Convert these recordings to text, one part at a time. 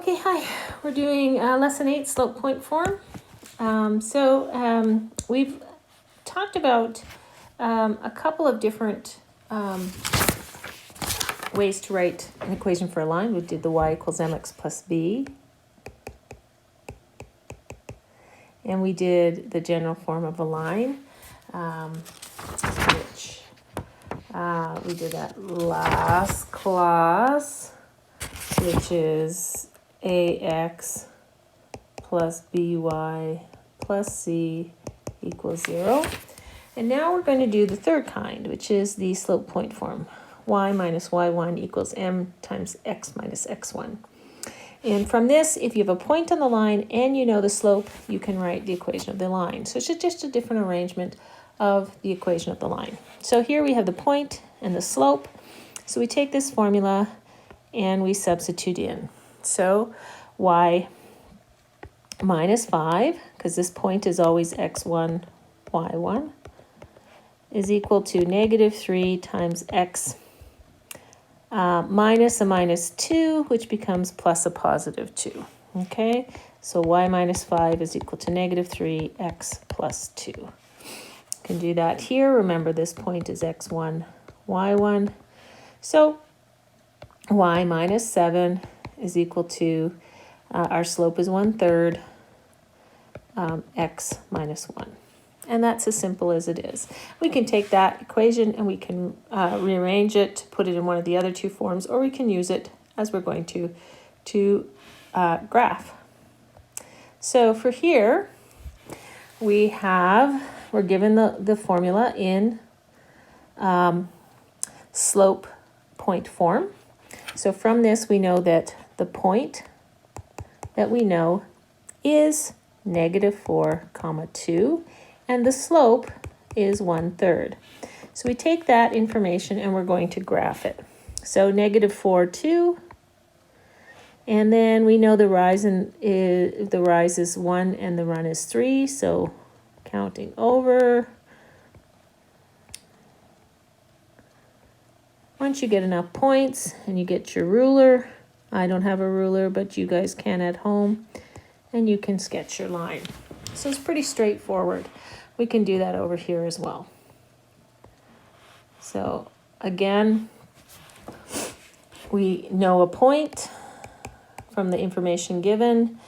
Okay, hi. We're doing lesson 8, slope point form. We've talked about a couple of different ways to write an equation for a line. We did the y equals mx plus b. And we did the general form of a line, which we did that last class, which is ax plus by plus c equals 0. And now we're going to do the third kind, which is the slope point form. Y minus y1 equals m times x minus x1. And from this, if you have a point on the line and you know the slope, you can write the equation of the line. So it's just a different arrangement of the equation of the line. So here we have the point and the slope. So we take this formula and we substitute in. So y minus 5, because this point is always x1, y1, is equal to negative 3 times x minus a minus 2, which becomes plus a positive 2. Okay, so y minus 5 is equal to negative 3x plus 2. You can do that here. Remember, this point is x1, y1. So y minus 7 is equal to, our slope is 1/3, x minus 1. And that's as simple as it is. We can take that equation and we can rearrange it to put it in one of the other two forms, or we can use it as we're going to graph. So for here, we're given the formula in slope point form. So from this, we know that the point that we know is negative 4, 2, and the slope is 1/3. So we take that information and we're going to graph it. So negative 4, 2, and then we know the rise is 1 and the run is 3. So counting over, once you get enough points and you get your ruler, I don't have a ruler, but you guys can at home, and you can sketch your line. So it's pretty straightforward. We can do that over here as well. So again, we know a point from the information given.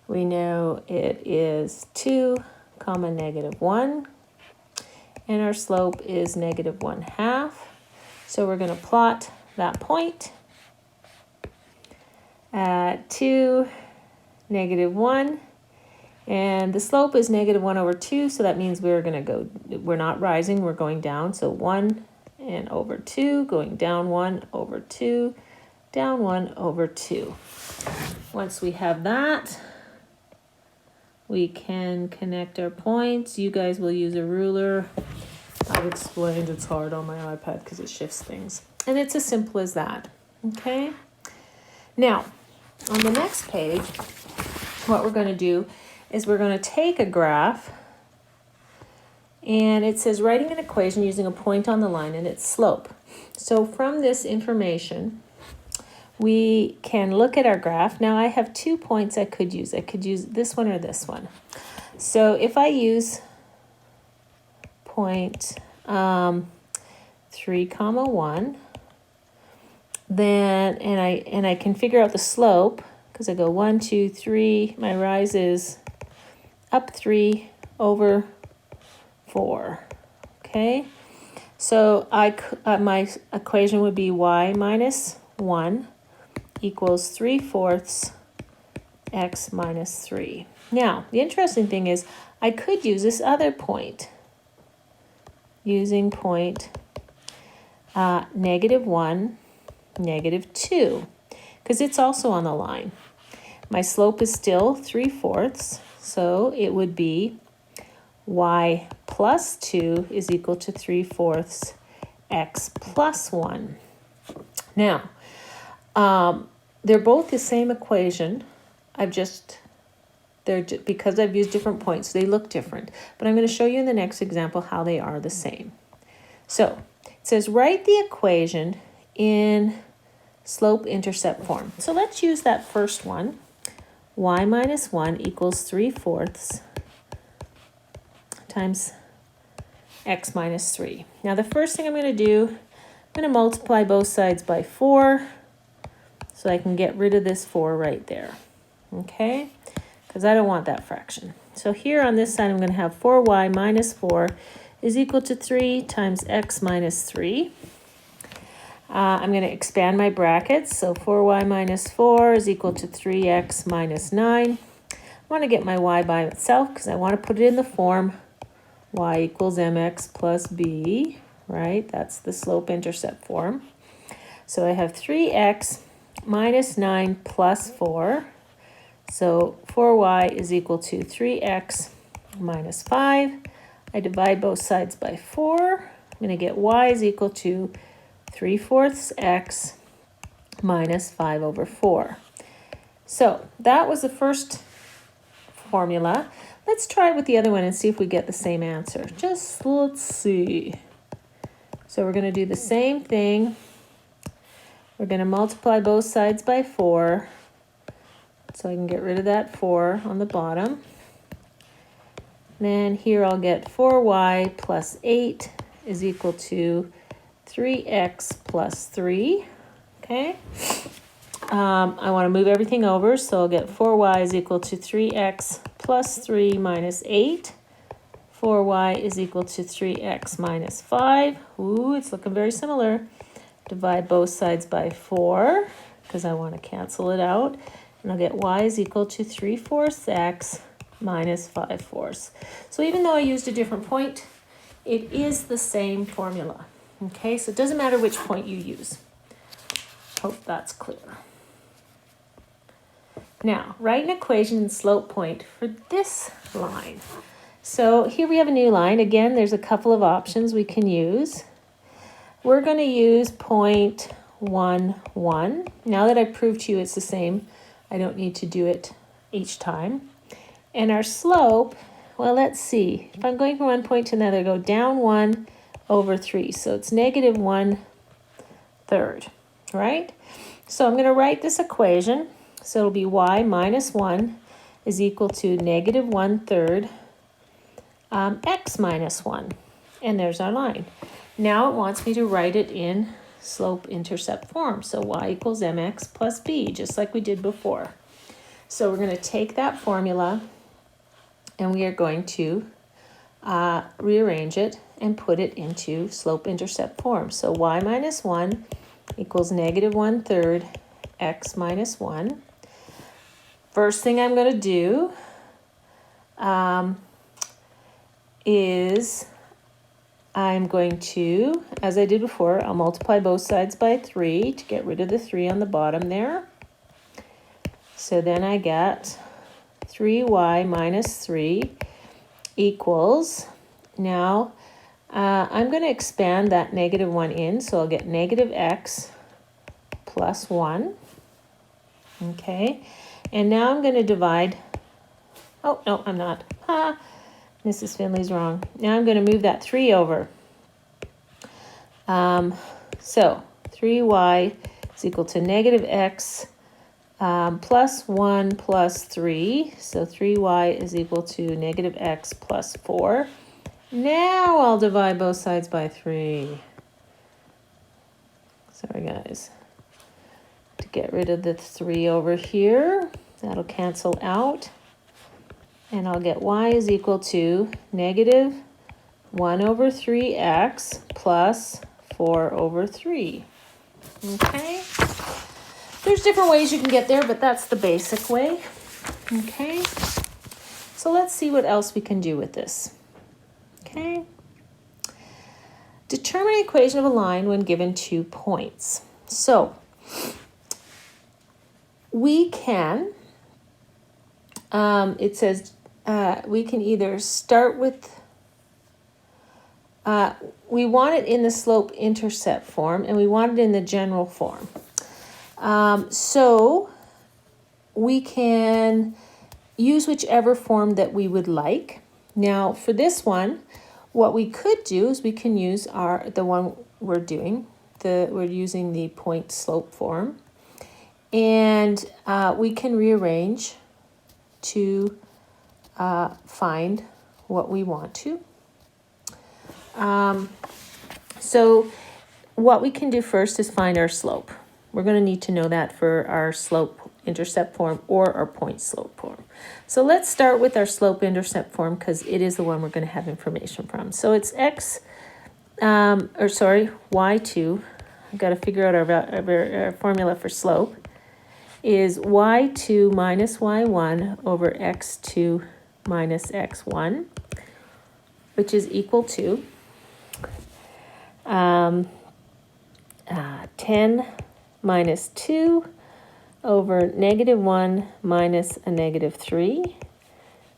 We know it is 2, negative 1, and our slope is negative 1/2. So we're going to plot that point at 2, negative 1, and the slope is negative 1/2, so that means we're not rising, we're going down. So 1 and over 2, going down 1/2, down 1/2. Once we have that, we can connect our points. You guys will use a ruler. I've explained it's hard on my iPad because it shifts things. And it's as simple as that, okay? Now, on the next page, what we're going to do is we're going to take a graph, and it says writing an equation using a point on the line and its slope. So from this information, we can look at our graph. Now I have 2 points I could use. I could use this one or this one. So if I use point 3, 1, then and I can figure out the slope because I go 1, 2, 3. My rise is up 3 over 4. Okay, so my equation would be y minus 1 equals 3/4 x minus 3. Now, the interesting thing is I could use this other point, using point negative 1, negative 2, because it's also on the line. My slope is still 3/4, so it would be y plus 2 is equal to 3/4 x plus 1. Now, they're both the same equation. Because I've used different points, they look different. But I'm going to show you in the next example how they are the same. So it says write the equation in slope-intercept form. So let's use that first one. y minus 1 equals 3/4 times x minus 3. Now the first thing I'm going to do, I'm going to multiply both sides by 4 so I can get rid of this 4 right there, okay? Because I don't want that fraction. So here on this side I'm going to have 4y minus 4 is equal to 3 times x minus 3. I'm going to expand my brackets, so 4y minus 4 is equal to 3x minus 9. I want to get my y by itself because I want to put it in the form y equals mx plus b, right? That's the slope-intercept form. So I have 3x minus 9 plus 4. So 4y is equal to 3x minus 5. I divide both sides by 4. I'm going to get y is equal to 3/4 x minus 5/4. So that was the first formula. Let's try it with the other one and see if we get the same answer. Just let's see. So we're going to do the same thing. We're going to multiply both sides by 4. So I can get rid of that 4 on the bottom. Then here I'll get 4y plus 8 is equal to 3x plus 3, okay? I want to move everything over, so I'll get 4y is equal to 3x plus 3 minus 8. 4y is equal to 3x minus 5. Ooh, it's looking very similar. Divide both sides by 4, because I want to cancel it out. And I'll get y is equal to 3/4 x minus 5/4. So even though I used a different point, it is the same formula. Okay, so it doesn't matter which point you use. Hope that's clear. Now, write an equation in slope point for this line. So here we have a new line. Again, there's a couple of options we can use. We're going to use 0.11. Now that I've proved to you it's the same, I don't need to do it each time. And our slope, well, let's see. If I'm going from one point to another, go down 1/3. So it's negative 1/3, right? So I'm going to write this equation. So it'll be y minus 1 is equal to negative 1/3 x minus 1. And there's our line. Now it wants me to write it in slope-intercept form. So y equals mx plus b, just like we did before. So we're going to take that formula and we are going to rearrange it and put it into slope-intercept form. So y minus 1 equals negative 1/3 x minus 1. First thing I'm going to do is I'm going to, as I did before, I'll multiply both sides by 3 to get rid of the 3 on the bottom there. So then I get 3y minus 3 equals, now I'm going to expand that negative 1 in, so I'll get negative x plus 1. Okay, and now I'm going to divide, oh, no, I'm not. Mrs. Finley's wrong. Now I'm going to move that 3 over. So 3y is equal to negative x plus 1 plus 3. So 3y is equal to negative x plus 4. Now I'll divide both sides by 3. Sorry, guys. To get rid of the 3 over here, that'll cancel out. And I'll get y is equal to negative 1/3x plus 4/3. Okay? There's different ways you can get there, but that's the basic way. Okay? So let's see what else we can do with this. Okay? Determine the equation of a line when given 2 points. So we can, it says we can either start with, we want it in the slope-intercept form and we want it in the general form. So we can use whichever form that we would like. Now for this one, what we could do is we can use the one we're doing, we're using the point slope form, and we can rearrange to find what we want to. So what we can do first is find our slope. We're going to need to know that for our slope-intercept form or our point-slope form. So let's start with our slope-intercept form because it is the one we're going to have information from. So it's y2. I've got to figure out our formula for slope is y2 minus y1 over x2 minus x1, which is equal to 10 minus 2 over negative 1 minus a negative 3.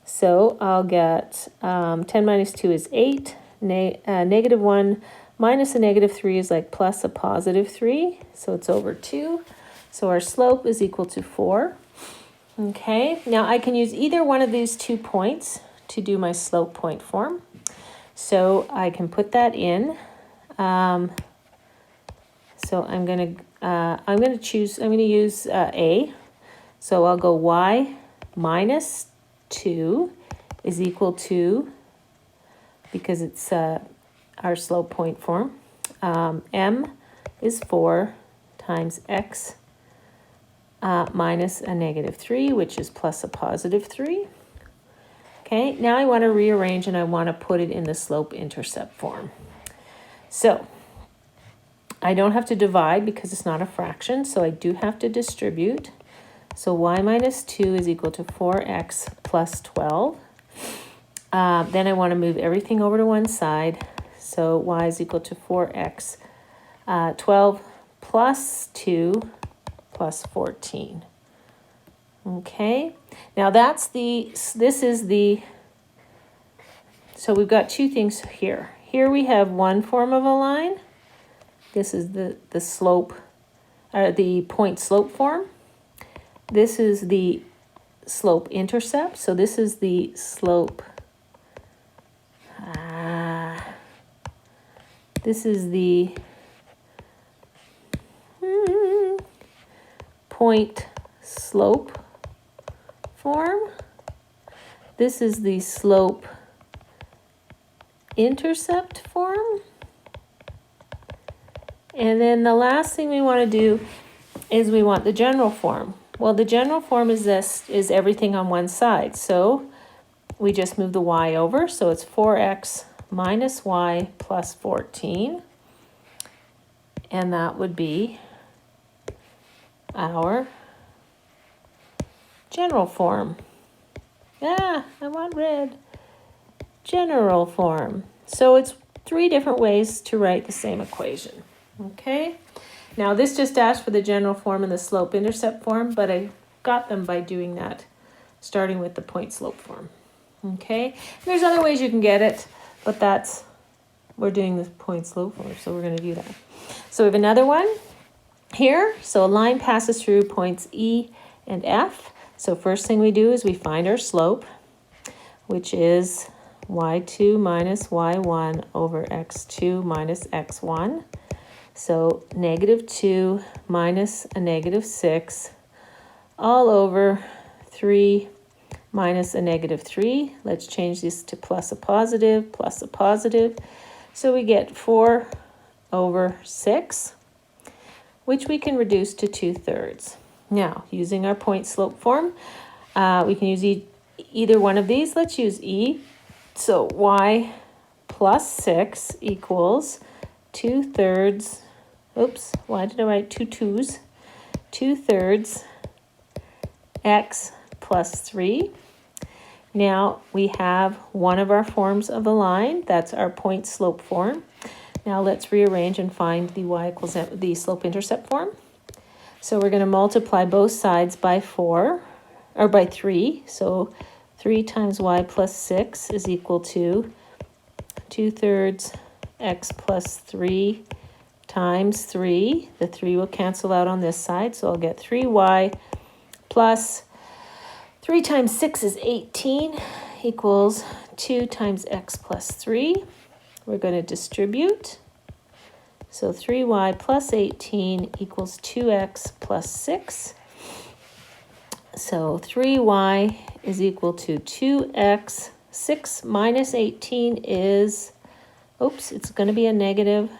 So I'll get 10 minus 2 is 8. Negative 1 minus a negative 3 is like plus a positive 3. So it's over 2. So our slope is equal to 4. Okay, now I can use either one of these 2 points to do my slope point form. So I can put that in. So I'm going to use A. So I'll go y minus 2 is equal to, because it's our slope point form, m is 4 times x minus a negative 3, which is plus a positive 3. Okay, now I want to rearrange and I want to put it in the slope-intercept form. So I don't have to divide because it's not a fraction, so I do have to distribute. So y minus 2 is equal to 4x plus 12. Then I want to move everything over to one side. So y is equal to 4x 12 plus 2 plus 14. Okay, now so we've got 2 things here. Here we have one form of a line. This is the slope, the point slope form. This is the slope intercept. So this is the slope. This is the point slope form. This is the slope intercept form. And then the last thing we want to do is we want the general form. Well, the general form is everything on one side. So we just move the y over. So it's 4x minus y plus 14. And that would be our general form. I want red. General form. So it's 3 different ways to write the same equation. Okay, now this just asked for the general form and the slope-intercept form, but I got them by doing that, starting with the point-slope form. Okay, and there's other ways you can get it, but we're doing the point-slope form, so we're going to do that. So we have another one here. So a line passes through points E and F. So first thing we do is we find our slope, which is y2 minus y1 over x2 minus x1. So negative 2 minus a negative 6 all over 3 minus a negative 3. Let's change this to plus a positive, plus a positive. So we get 4 over 6, which we can reduce to 2/3. Now, using our point slope form, we can use either one of these. Let's use E. So y plus 6 equals 2/3. Oops, why did I write 2 2's? 2/3 x plus 3. Now we have one of our forms of the line. That's our point slope form. Now let's rearrange and find the y equals the slope-intercept form. So we're going to multiply both sides by 4, or by 3. So 3 times y plus 6 is equal to 2/3 x plus 3 times 3. The 3 will cancel out on this side, so I'll get 3y plus 3 times 6 is 18 equals 2 times x plus 3. We're going to distribute. So 3y plus 18 equals 2x plus 6. So 3y is equal to 2x. 6 minus 18 is, oops, it's going to be a negative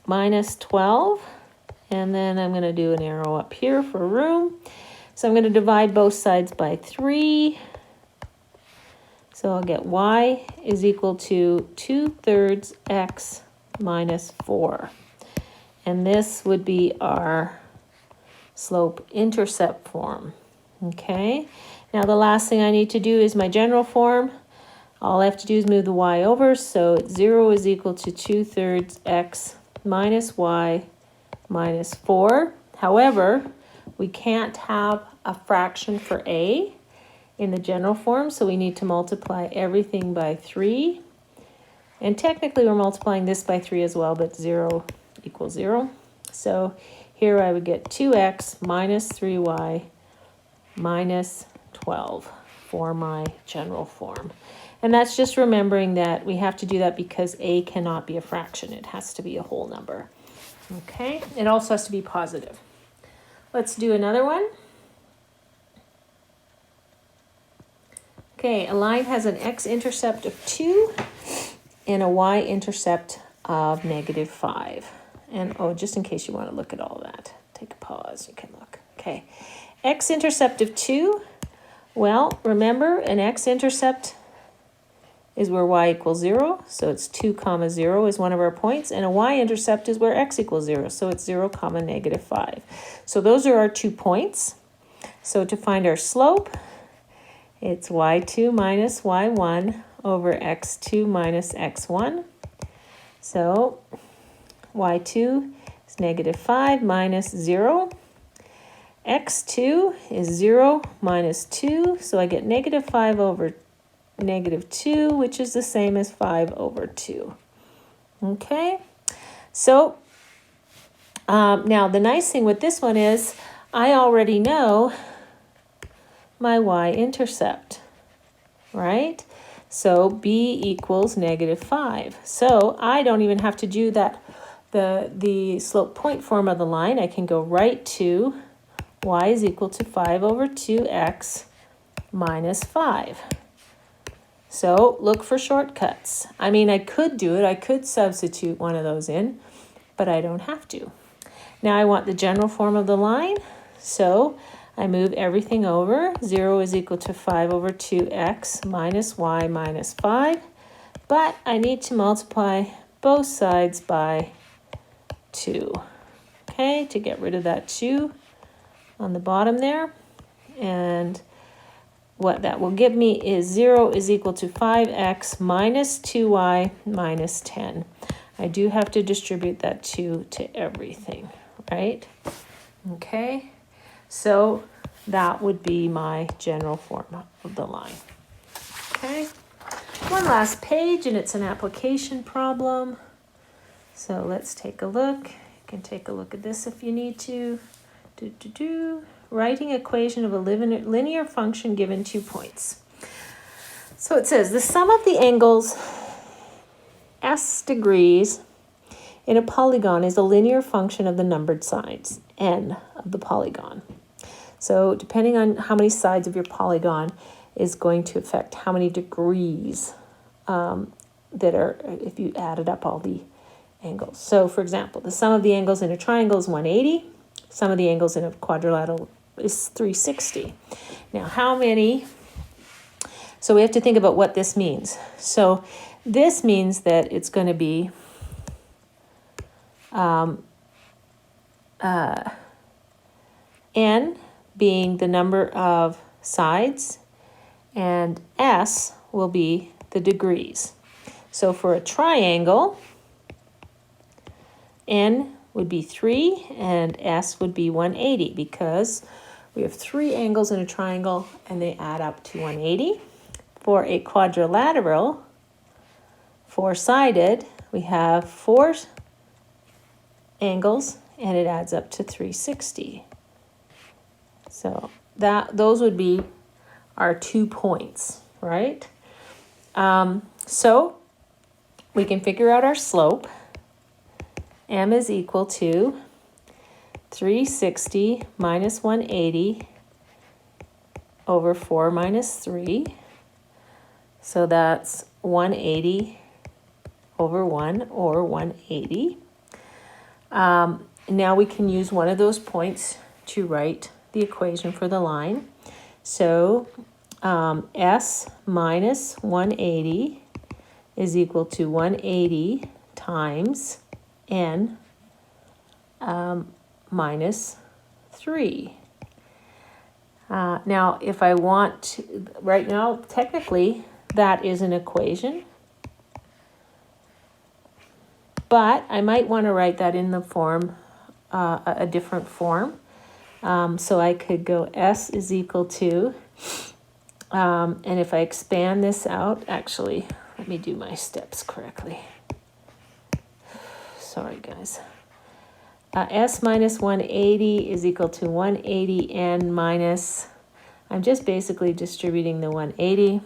minus 12. And then I'm going to do an arrow up here for room. So I'm going to divide both sides by 3. So I'll get y is equal to 2/3 x minus 4. And this would be our slope-intercept form. Okay, now the last thing I need to do is my general form. All I have to do is move the y over, so 0 is equal to 2/3 x minus y minus 4. However, we can't have a fraction for a in the general form, so we need to multiply everything by 3. And technically we're multiplying this by 3 as well, but 0 equals 0. So here I would get 2x minus 3y minus 12 for my general form. And that's just remembering that we have to do that because a cannot be a fraction. It has to be a whole number. Okay, it also has to be positive. Let's do another one. Okay, a line has an x-intercept of 2 and a y-intercept of -5. And oh, just in case you want to look at all that, take a pause, you can look. Okay, x-intercept of 2, well, remember an x-intercept is where y equals 0, so it's 2 comma 0 is one of our points, and a y-intercept is where x equals 0, so it's 0 comma -5. So those are our 2 points. So to find our slope, it's y2 minus y1 over x2 minus x1. So y2 is -5 minus 0. x2 is 0 minus 2, so I get -5 over -2, which is the same as 5 over 2. Okay, so now the nice thing with this one is I already know my y-intercept, right? So b equals -5. So I don't even have to do that, the slope point form of the line. I can go right to y is equal to 5 over 2x minus 5. So look for shortcuts. I mean, I could do it. I could substitute one of those in, but I don't have to. Now I want the general form of the line. So I move everything over. 0 is equal to 5 over 2x minus y minus 5. But I need to multiply both sides by 2. Okay, to get rid of that 2 on the bottom there. And what that will give me is 0 is equal to 5x minus 2y minus 10. I do have to distribute that 2 to everything, right? Okay, so that would be my general form of the line. Okay, one last page, and it's an application problem. So let's take a look. You can take a look at this if you need to. Writing equation of a linear function given 2 points. So it says the sum of the angles s degrees in a polygon is a linear function of the numbered sides, n of the polygon. So depending on how many sides of your polygon is going to affect how many degrees that are, if you added up all the angles. So for example, the sum of the angles in a triangle is 180. Sum of the angles in a quadrilateral is 360. Now how many, so we have to think about what this means. So this means that it's going to be n being the number of sides, and s will be the degrees. So for a triangle, n would be 3 and s would be 180 because we have 3 angles in a triangle and they add up to 180. For a quadrilateral, 4-sided, we have 4 angles and it adds up to 360. So those would be our 2 points, right? So we can figure out our slope. M is equal to 360 minus 180 over 4 minus 3. So that's 180 over 1, or 180. Now we can use one of those points to write the equation for the line. So S minus 180 is equal to 180 times N minus 3. Now, if I want to, right now, technically, that is an equation. But I might want to write that in the form, a different form. So I could go S is equal to, and if I expand this out, actually, let me do my steps correctly. Sorry, guys. S minus 180 is equal to 180N minus, I'm just basically distributing the 180,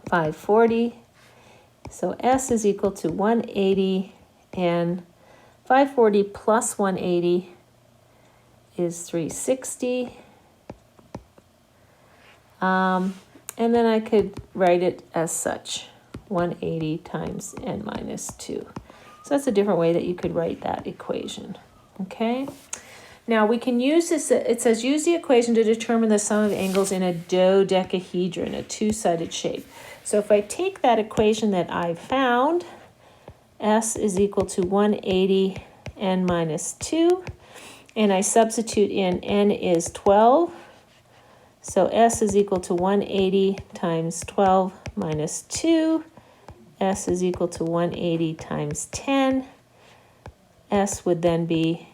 540. So S is equal to 180, and 540 plus 180 is 360. And then I could write it as such, 180 times N minus 2. So that's a different way that you could write that equation, okay? Now we can use this, it says use the equation to determine the sum of angles in a dodecahedron, a two-sided shape. So if I take that equation that I found, S is equal to 180 N minus 2, and I substitute in N is 12. So S is equal to 180 times 12 minus 2. S is equal to 180 times 10. S would then be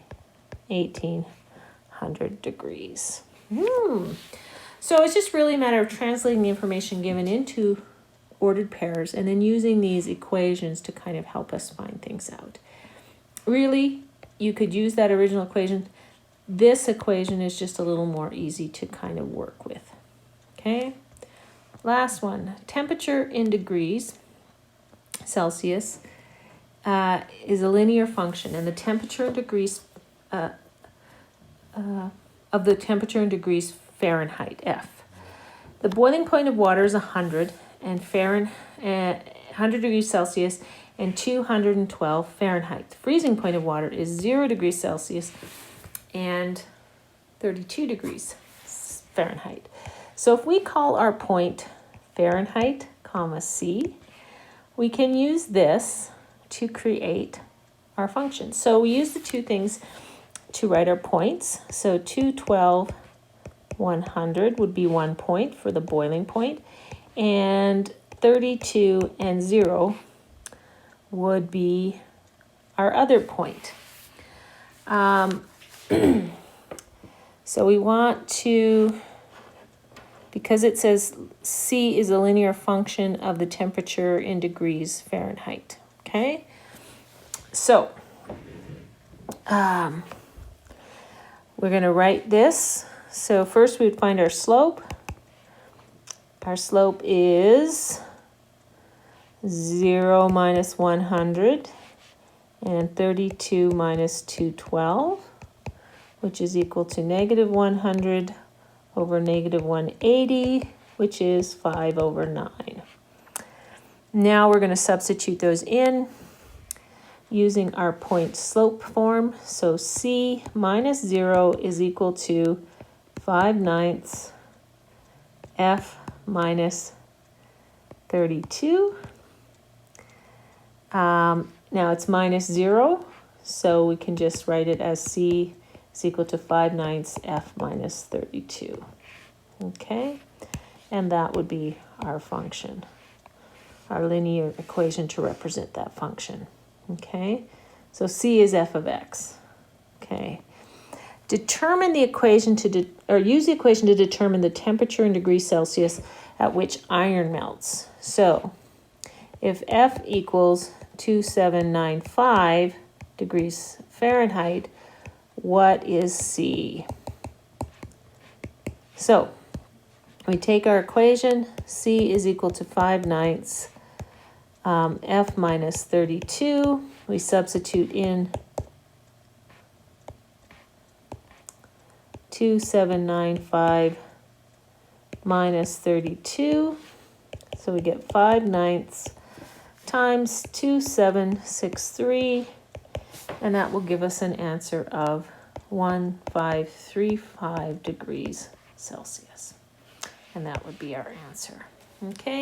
1800 degrees. So it's just really a matter of translating the information given into ordered pairs and then using these equations to kind of help us find things out. Really, you could use that original equation. This equation is just a little more easy to kind of work with. Okay, last one. Temperature in degrees Celsius is a linear function, and the temperature in degrees of the temperature in degrees Fahrenheit, F. The boiling point of water is 100 and 100 degrees Celsius and 212 Fahrenheit. The freezing point of water is 0 degrees Celsius and 32 degrees Fahrenheit. So if we call our point Fahrenheit, comma C, we can use this to create our function. So we use the two things to write our points. So 212, 100 would be 1 point for the boiling point, and 32 and 0 would be our other point. So we want to, because it says C is a linear function of the temperature in degrees Fahrenheit, okay? So we're going to write this. So first we'd find our slope. Our slope is 0 minus 100 and 32 minus 212, which is equal to negative 100 over negative 180, which is 5 over 9. Now we're going to substitute those in using our point slope form. So C minus 0 is equal to 5/9 F minus 32. Now it's minus 0, so we can just write it as C is equal to 5/9 F minus 32. Okay, and that would be our function, our linear equation to represent that function. Okay, so C is f of x. Okay, determine the equation or use the equation to determine the temperature in degrees Celsius at which iron melts. So if F equals 2795 degrees Fahrenheit, what is C? So we take our equation, C is equal to 5/9 F minus 32. We substitute in 2795 minus 32. So we get 5/9 times 2763, and that will give us an answer of 1535 degrees Celsius. And that would be our answer. Okay.